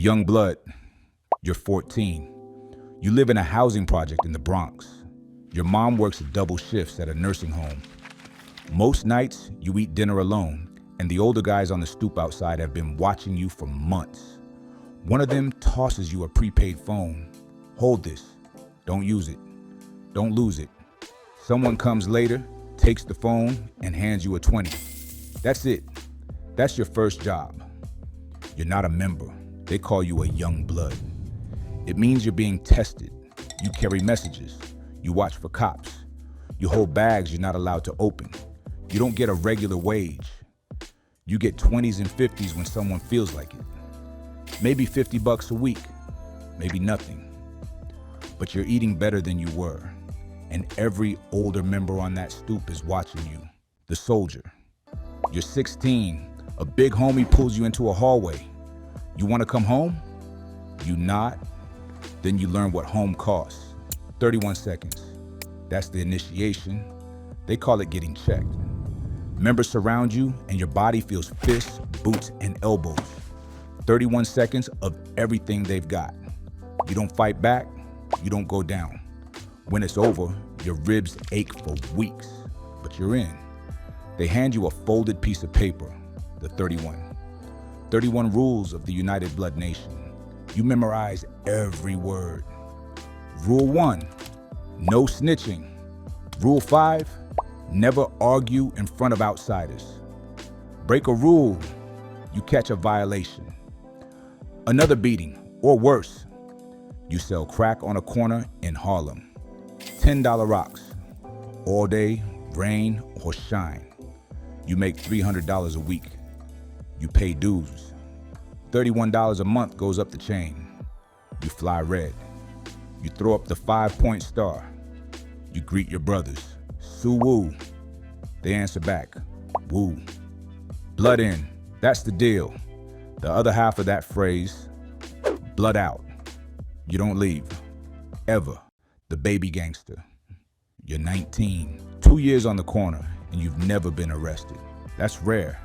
young blood, you're 14. You live in a housing project in the Bronx. Your mom works double shifts at a nursing home. Most nights, you eat dinner alone, and the older guys on the stoop outside have been watching you for months. One of them tosses you a prepaid phone. Hold this. Don't use it. Don't lose it. Someone comes later, takes the phone, and hands you a 20. That's it. That's your first job. You're not a member. They call you a young blood. It means you're being tested. You carry messages. You watch for cops. You hold bags you're not allowed to open. You don't get a regular wage. You get 20s and 50s when someone feels like it. Maybe $50 a week. Maybe nothing. But you're eating better than you were. And every older member on that stoop is watching you. The soldier. You're 16. A big homie pulls you into a hallway. You want to come home? You nod. Then you learn what home costs. 31 seconds. That's the initiation. They call it getting checked. Members surround you and your body feels fists, boots, and elbows. 31 seconds of everything they've got. You don't fight back. You don't go down. When it's over, your ribs ache for weeks, but you're in. They hand you a folded piece of paper, the 31. 31 rules of the United Blood Nation. You memorize every word. Rule 1, no snitching. Rule 5, never argue in front of outsiders. Break a rule, you catch a violation. Another beating, or worse, you sell crack on a corner in Harlem. $10 rocks, all day, rain or shine. You make $300 a week. You pay dues. $31 a month goes up the chain. You fly red. You throw up the 5-point star. You greet your brothers. Sue-woo. They answer back. Woo. Blood in. That's the deal. The other half of that phrase, blood out. You don't leave. Ever. The baby gangster. You're 19. 2 years on the corner, and you've never been arrested. That's rare.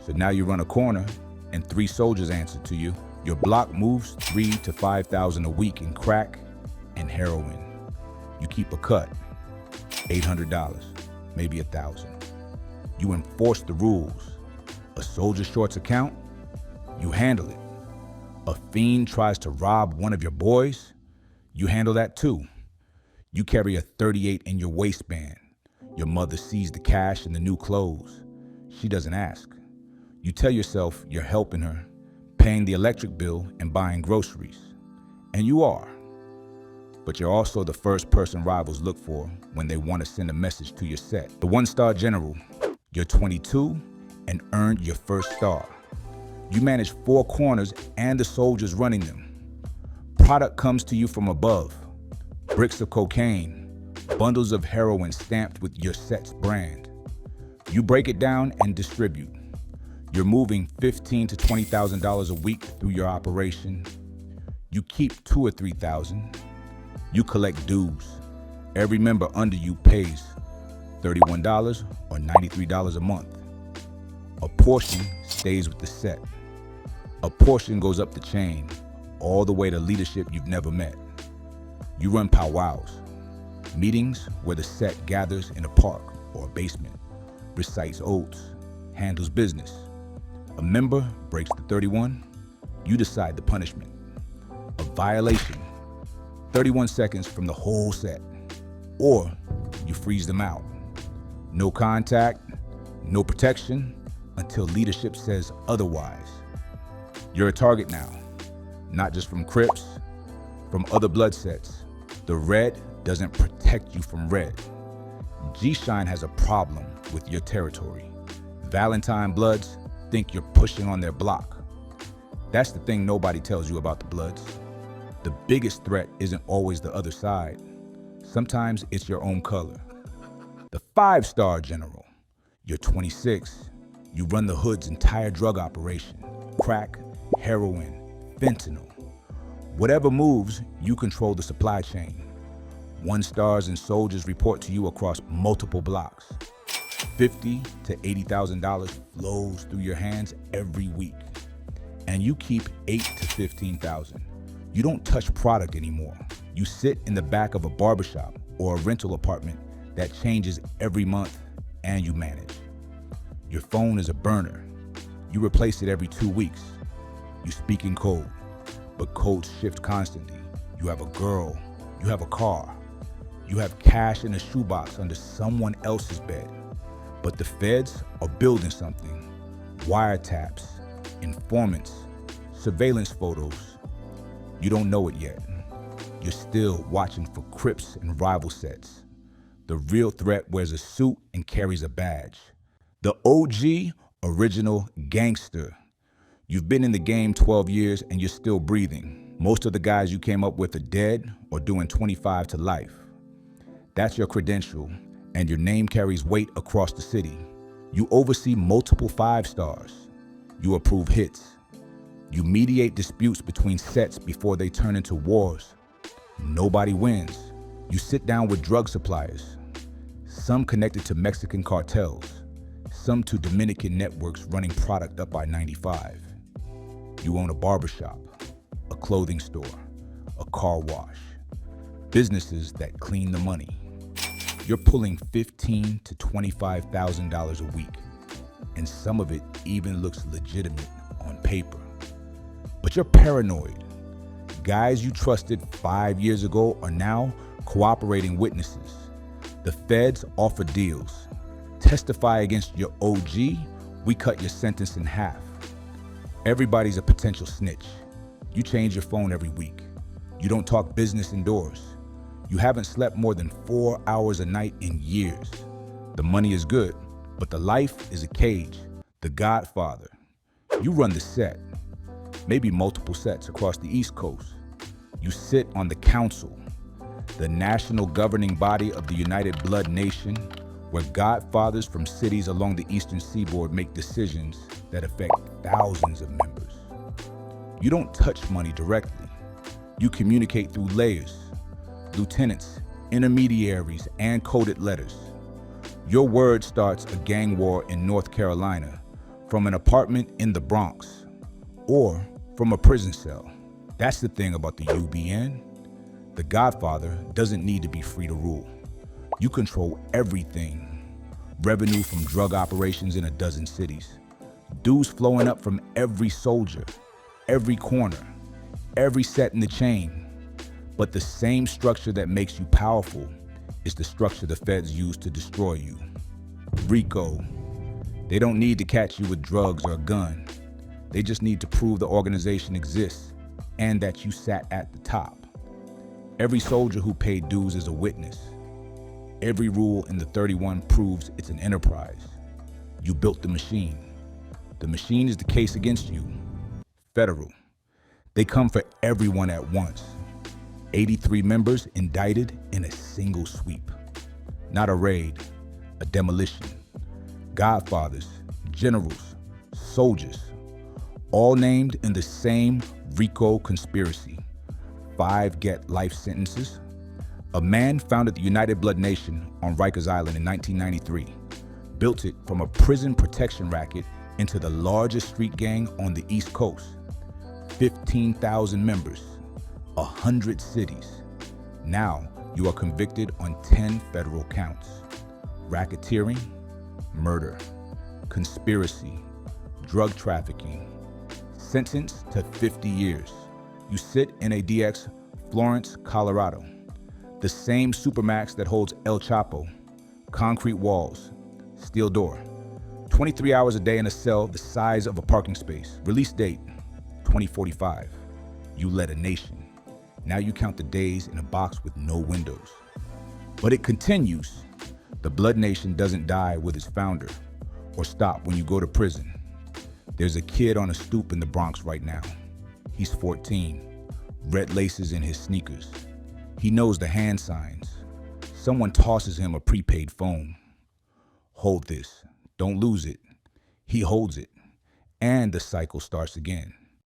So now you run a corner, and 3 soldiers answer to you. Your block moves 3,000 to 5,000 a week in crack and heroin. You keep a cut, $800, maybe $1,000. You enforce the rules. A soldier shorts account, you handle it. A fiend tries to rob one of your boys, you handle that too. You carry a 38 in your waistband. Your mother sees the cash and the new clothes. She doesn't ask. You tell yourself you're helping her, paying the electric bill and buying groceries. And you are. But you're also the first person rivals look for when they want to send a message to your set. The 1-star general, you're 22 and earned your first star. You manage 4 corners and the soldiers running them. Product comes to you from above. Bricks of cocaine, bundles of heroin stamped with your set's brand. You break it down and distribute. You're moving $15,000 to $20,000 a week through your operation. You keep $2,000 or $3,000. You collect dues. Every member under you pays $31 or $93 a month. A portion stays with the set. A portion goes up the chain, all the way to leadership you've never met. You run powwows, meetings where the set gathers in a park or a basement, recites oaths, handles business. A member breaks the 31, you decide the punishment. A violation, 31 seconds from the whole set, or you freeze them out. No contact, no protection until leadership says otherwise. You're a target now, not just from Crips, from other blood sets. The red doesn't protect you from red. G-Shine has a problem with your territory. Valentine Bloods think you're pushing on their block. That's the thing nobody tells you about the Bloods. The biggest threat isn't always the other side. Sometimes it's your own color. The 5-star general, you're 26. You run the hood's entire drug operation. Crack, heroin, fentanyl. Whatever moves, you control the supply chain. 1-stars and soldiers report to you across multiple blocks. $50,000 to $80,000 flows through your hands every week. and you keep 8 to 15,000. You don't touch product anymore. You sit in the back of a barbershop or a rental apartment that changes every month, and you manage. Your phone is a burner. You replace it every 2 weeks. You speak in code, but codes shift constantly. You have a girl, you have a car, you have cash in a shoebox under someone else's bed. But the feds are building something. Wiretaps, informants, surveillance photos. You don't know it yet. You're still watching for Crips and rival sets. The real threat wears a suit and carries a badge. The OG, original gangster. You've been in the game 12 years and you're still breathing. Most of the guys you came up with are dead or doing 25 to life. That's your credential, and your name carries weight across the city. You oversee multiple 5 stars. You approve hits. You mediate disputes between sets before they turn into wars. Nobody wins. You sit down with drug suppliers, some connected to Mexican cartels, some to Dominican networks running product up I-95. You own a barbershop, a clothing store, a car wash, businesses that clean the money. You're pulling $15,000 to $25,000 a week, and some of it even looks legitimate on paper. But you're paranoid. Guys you trusted 5 years ago are now cooperating witnesses. The feds offer deals. Testify against your OG, we cut your sentence in half. Everybody's a potential snitch. You change your phone every week. You don't talk business indoors. You haven't slept more than 4 hours a night in years. The money is good, but the life is a cage. The Godfather. You run the set, maybe multiple sets across the East Coast. You sit on the council, the national governing body of the United Blood Nation, where godfathers from cities along the eastern seaboard make decisions that affect thousands of members. You don't touch money directly. You communicate through layers, lieutenants, intermediaries, and coded letters. Your word starts a gang war in North Carolina, from an apartment in the Bronx, or from a prison cell. That's the thing about the UBN. The Godfather doesn't need to be free to rule. You control everything. Revenue from drug operations in a dozen cities. Dues flowing up from every soldier, every corner, every set in the chain. But the same structure that makes you powerful is the structure the feds use to destroy you. RICO. They don't need to catch you with drugs or a gun. They just need to prove the organization exists and that you sat at the top. Every soldier who paid dues is a witness. Every rule in the 31 proves it's an enterprise. You built the machine. The machine is the case against you. Federal. They come for everyone at once. 83 members indicted in a single sweep. Not a raid, a demolition. Godfathers, generals, soldiers, all named in the same RICO conspiracy. 5 get life sentences. A man founded the United Blood Nation on Rikers Island in 1993, built it from a prison protection racket into the largest street gang on the East Coast. 15,000 members, 100 cities. Now you are convicted on 10 federal counts: racketeering, murder, conspiracy, drug trafficking. Sentenced to 50 years. You sit in a DX, Florence, Colorado. The same Supermax that holds El Chapo. Concrete walls, steel door. 23 hours a day in a cell the size of a parking space. Release date, 2045. You led a nation. Now you count the days in a box with no windows. But it continues. The Blood Nation doesn't die with its founder or stop when you go to prison. There's a kid on a stoop in the Bronx right now. He's 14, red laces in his sneakers. He knows the hand signs. Someone tosses him a prepaid phone. Hold this, don't lose it. He holds it, and the cycle starts again.